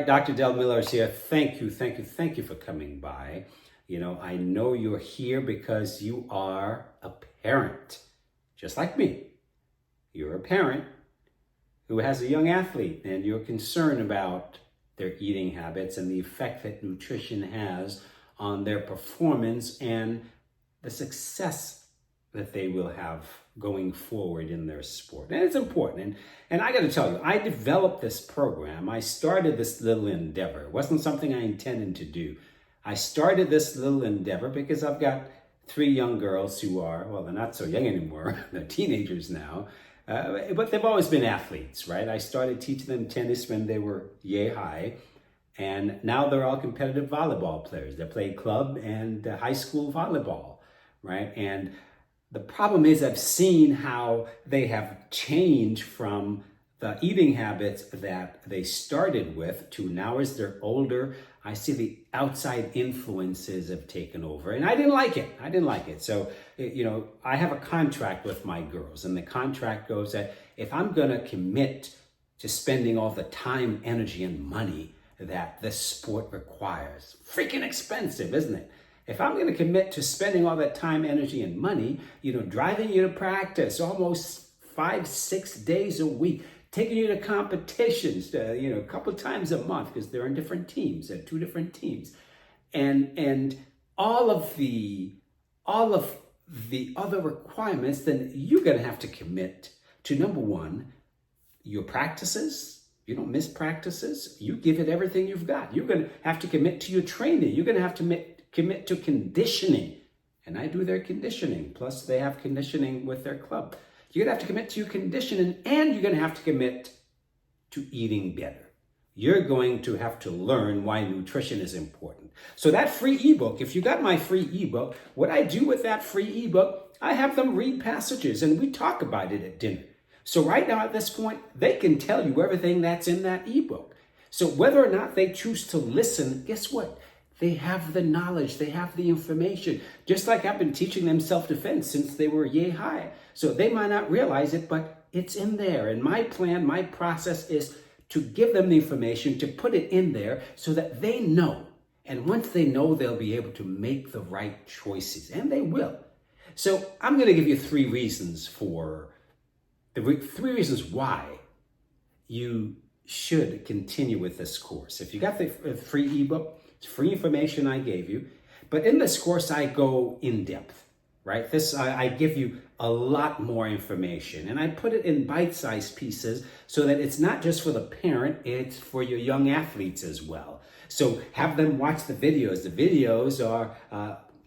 right, Dr. Del Miller is here. Thank you for coming by. You know, I know you're here because you are a parent, just like me. You're a parent who has a young athlete and you're concerned about their eating habits and the effect that nutrition has on their performance and the success that they will have going forward in their sport. And it's important. And I got to tell you, I developed this program. I started this little endeavor. It wasn't something I intended to do. I started this little endeavor because I've got 3 young girls who are, well, they're not so young anymore. They're teenagers now. But they've always been athletes, right? I started teaching them tennis when they were yay high. And now they're all competitive volleyball players. They play club and high school volleyball, right? And the problem is I've seen how they have changed from the eating habits that they started with to now as they're older, I see the outside influences have taken over. And I didn't like it. So, you know, I have a contract with my girls, and the contract goes that if I'm going to commit to spending all the time, energy, and money that this sport requires, freaking expensive, isn't it? If I'm going to commit to spending all that time, energy, and money, you know, driving you to practice almost 5-6 days a week, taking you to competitions, you know, a couple of times a month because they're in different teams, they're 2 different teams, and all of the other requirements, then you're going to have to commit to, number one, your practices. You don't miss practices. You give it everything you've got. You're going to have to commit to your training. You're going to have to commit to conditioning. And I do their conditioning. Plus, they have conditioning with their club. You're going to have to commit to your conditioning, and you're going to have to commit to eating better. You're going to have to learn why nutrition is important. So that free ebook, if you got my free ebook, what I do with that free ebook, I have them read passages, and we talk about it at dinner. So right now at this point, they can tell you everything that's in that ebook. So whether or not they choose to listen, guess what? They have the knowledge, they have the information. Just like I've been teaching them self-defense since they were yay high. So they might not realize it, but it's in there. And my plan, my process is to give them the information, to put it in there so that they know. And once they know, they'll be able to make the right choices, and they will. So I'm going to give you 3 reasons why you should continue with this course. If you got the free ebook, it's free information I gave you. But in this course, I go in depth, right? I give you a lot more information, and I put it in bite-sized pieces so that it's not just for the parent, it's for your young athletes as well. So have them watch the videos. The videos are,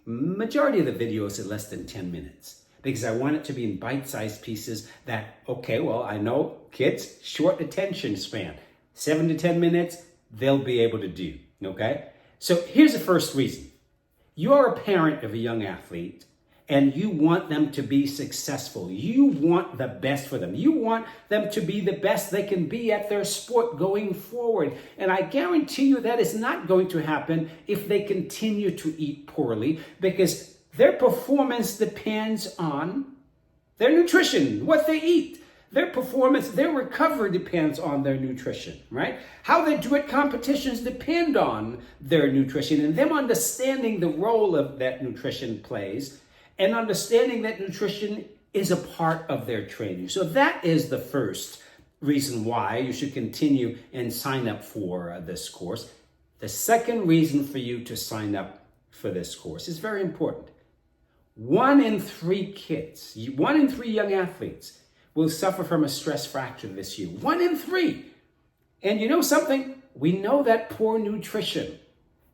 majority of the videos are less than 10 minutes. Because I want it to be in bite-sized pieces that, okay, well, I know kids, short attention span, 7 to 10 minutes, they'll be able to do, okay? So here's the first reason. You are a parent of a young athlete, and you want them to be successful. You want the best for them. You want them to be the best they can be at their sport going forward. And I guarantee you that is not going to happen if they continue to eat poorly, because their performance depends on their nutrition, what they eat. Their performance, their recovery depends on their nutrition, right? How they do at competitions depend on their nutrition, and them understanding the role of that nutrition plays and understanding that nutrition is a part of their training. So that is the first reason why you should continue and sign up for this course. The second reason for you to sign up for this course is very important. 1 in 3 kids, 1 in 3 young athletes will suffer from a stress fracture this year. 1 in 3. And you know something? We know that poor nutrition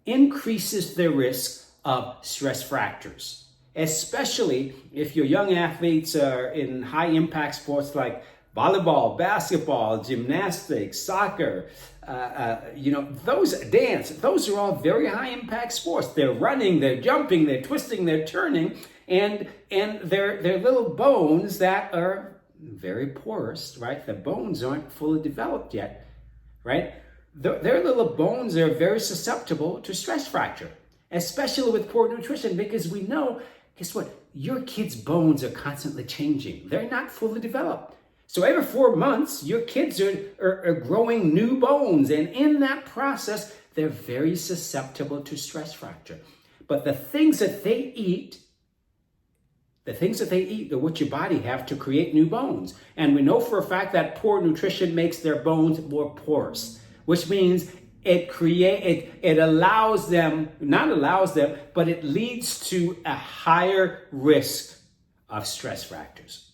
increases the risk of stress fractures, especially if your young athletes are in high impact sports like volleyball, basketball, gymnastics, soccer, those are all very high impact sports. They're running, they're jumping, they're twisting, they're turning, and they're little bones that are very porous, right? The bones aren't fully developed yet, right? Their little bones are very susceptible to stress fracture, especially with poor nutrition, because we know, guess what? Your kids' bones are constantly changing. They're not fully developed. So every 4 months, your kids are growing new bones. And in that process, they're very susceptible to stress fracture. But the things that they eat are what your body have to create new bones. And we know for a fact that poor nutrition makes their bones more porous, which means it allows them, not allows them, but it leads to a higher risk of stress fractures.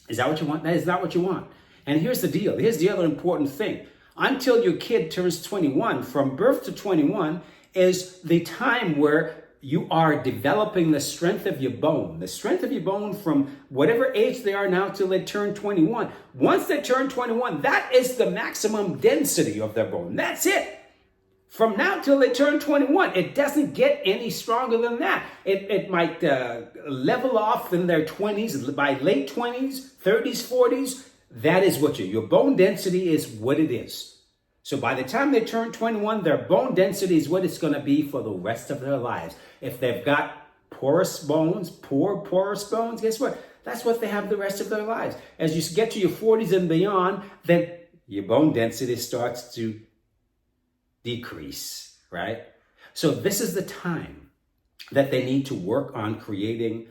Is that what you want? That is not what you want. And here's the deal. Here's the other important thing. Until your kid turns 21, from birth to 21 is the time where you are developing the strength of your bone. The strength of your bone from whatever age they are now till they turn 21. Once they turn 21, that is the maximum density of their bone. That's it. From now till they turn 21, it doesn't get any stronger than that. It might level off in their 20s, by late 20s, 30s, 40s. That is what your bone density is what it is. So by the time they turn 21, their bone density is what it's going to be for the rest of their lives. If they've got porous bones, poor porous bones, guess what? That's what they have the rest of their lives. As you get to your 40s and beyond, then your bone density starts to decrease, right? So this is the time that they need to work on creating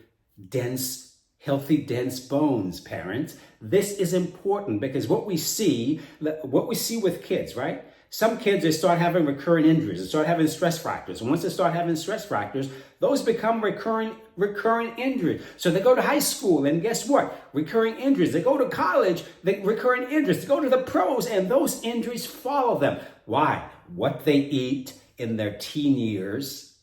dense, healthy, dense bones, parents. This is important because what we see with kids, right? Some kids, they start having recurrent injuries, they start having stress fractures. And once they start having stress fractures, those become recurring injuries. So they go to high school and guess what? Recurring injuries. They go to college, recurring injuries. They go to the pros and those injuries follow them. Why? What they eat in their teen years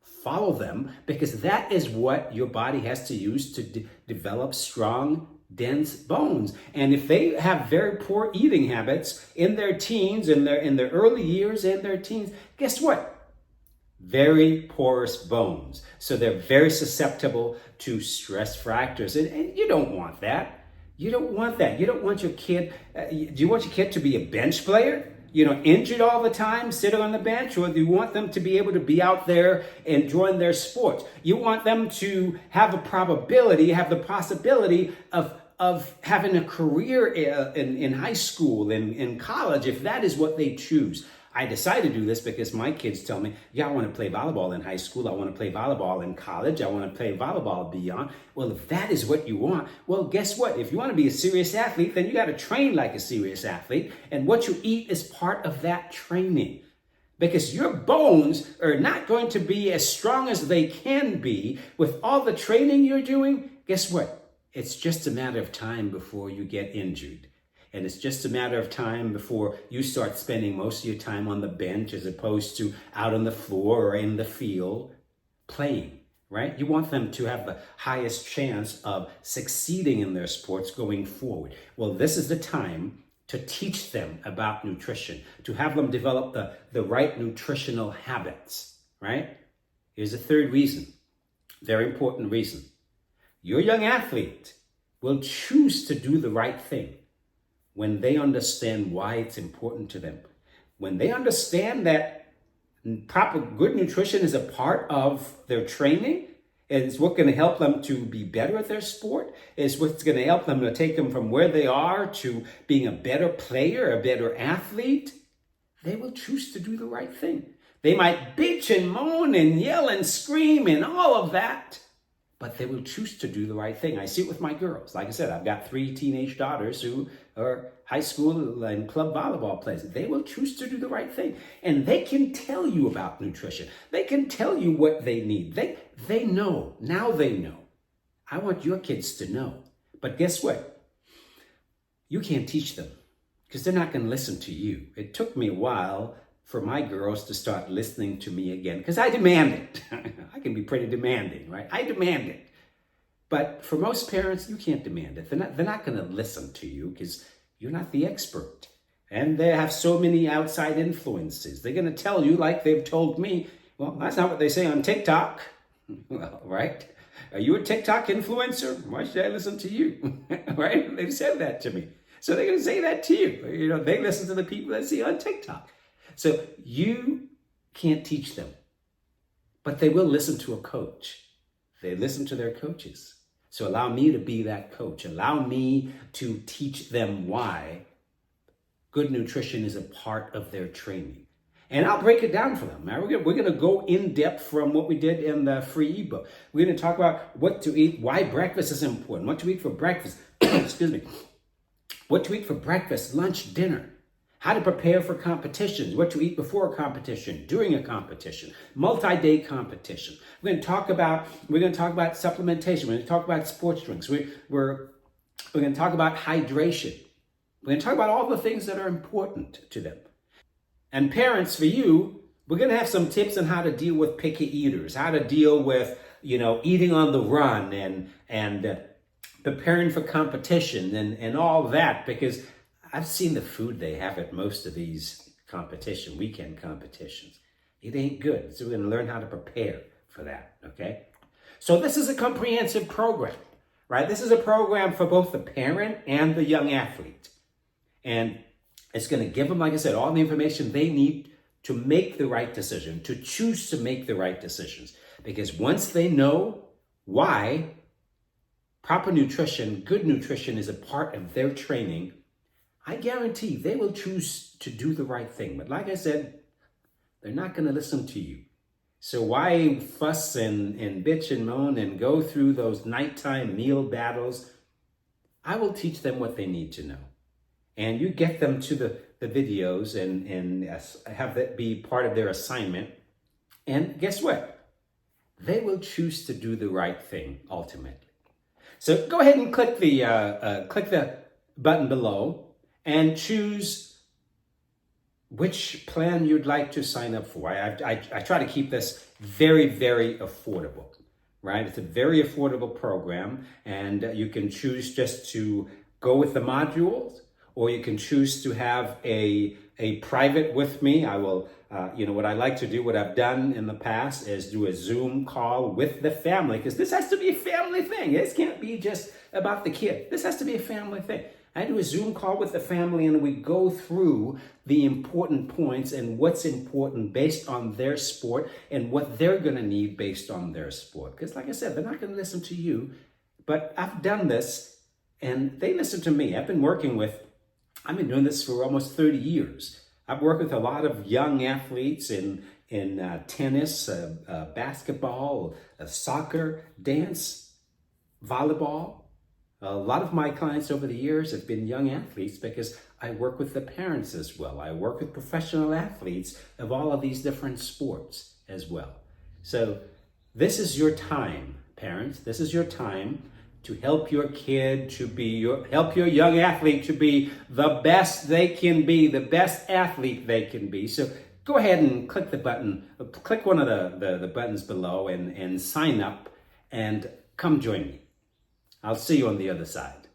follow them because that is what your body has to use to develop strong, dense bones. And if they have very poor eating habits in their teens, in their early years and their teens, guess what? Very porous bones. So they're very susceptible to stress fractures. And you don't want that. You don't want that. You don't want your kid, do you want your kid to be a bench player? Injured all the time, sitting on the bench, or do you want them to be able to be out there enjoying their sports? You want them to have the possibility of having a career in high school, in college, if that is what they choose. I decided to do this because my kids tell me, yeah, I want to play volleyball in high school. I want to play volleyball in college. I want to play volleyball beyond. Well, if that is what you want, well, guess what? If you want to be a serious athlete, then you got to train like a serious athlete. And what you eat is part of that training. Because your bones are not going to be as strong as they can be with all the training you're doing. Guess what? It's just a matter of time before you get injured. And it's just a matter of time before you start spending most of your time on the bench as opposed to out on the floor or in the field playing, right? You want them to have the highest chance of succeeding in their sports going forward. Well, this is the time to teach them about nutrition, to have them develop the right nutritional habits, right? Here's a third reason, very important reason. Your young athlete will choose to do the right thing when they understand why it's important to them. When they understand that proper good nutrition is a part of their training, it's what's going to help them to be better at their sport, it's what's going to help them to take them from where they are to being a better player, a better athlete, they will choose to do the right thing. They might bitch and moan and yell and scream and all of that, but they will choose to do the right thing. I see it with my girls. Like I said, I've got 3 teenage daughters who are high school and club volleyball players. They will choose to do the right thing. And they can tell you about nutrition. They can tell you what they need. They know. Now they know. I want your kids to know. But guess what? You can't teach them because they're not going to listen to you. It took me a while for my girls to start listening to me again because I demand it. I can be pretty demanding, right? I demand it. But for most parents, you can't demand it. They're not going to listen to you because you're not the expert. And they have so many outside influences. They're going to tell you, like they've told me, well, that's not what they say on TikTok. Well, right? Are you a TikTok influencer? Why should I listen to you? Right? They've said that to me. So they're going to say that to you. They listen to the people that see on TikTok. So you can't teach them, but they will listen to a coach. They listen to their coaches. So allow me to be that coach. Allow me to teach them why good nutrition is a part of their training. And I'll break it down for them. Now, we're going to go in depth from what we did in the free ebook. We're going to talk about what to eat, why breakfast is important, what to eat for breakfast, excuse me, what to eat for breakfast, lunch, dinner, how to prepare for competitions, what to eat before a competition, during a competition, multi-day competition. We're going to talk about supplementation. We're going to talk about sports drinks. We're going to talk about hydration. We're going to talk about all the things that are important to them. And parents, for you, we're going to have some tips on how to deal with picky eaters, how to deal with, eating on the run and preparing for competition and all that, because I've seen the food they have at most of these weekend competitions. It ain't good. So we're going to learn how to prepare for that, okay? So this is a comprehensive program, right? This is a program for both the parent and the young athlete. And it's going to give them, like I said, all the information they need to make the right decision, to choose to make the right decisions. Because once they know why proper nutrition, good nutrition is a part of their training, I guarantee they will choose to do the right thing. But like I said, they're not going to listen to you. So why fuss and bitch and moan and go through those nighttime meal battles? I will teach them what they need to know. And you get them to the videos and have that be part of their assignment. And guess what? They will choose to do the right thing ultimately. So go ahead and click the button below and choose which plan you'd like to sign up for. I try to keep this very, very affordable, right? It's a very affordable program, and you can choose just to go with the modules, or you can choose to have a private with me. I will, what I like to do, what I've done in the past is do a Zoom call with the family, because this has to be a family thing. This can't be just about the kid. This has to be a family thing. I do a Zoom call with the family, and we go through the important points and what's important based on their sport and what they're going to need based on their sport. Because like I said, they're not going to listen to you, but I've done this and they listen to me. I've been doing this for almost 30 years. I've worked with a lot of young athletes in tennis, basketball, soccer, dance, volleyball. A lot of my clients over the years have been young athletes because I work with the parents as well. I work with professional athletes of all of these different sports as well. So this is your time, parents. This is your time to help your kid help your young athlete to be the best they can be, the best athlete they can be. So go ahead and click the button, click one of the buttons below and sign up and come join me. I'll see you on the other side.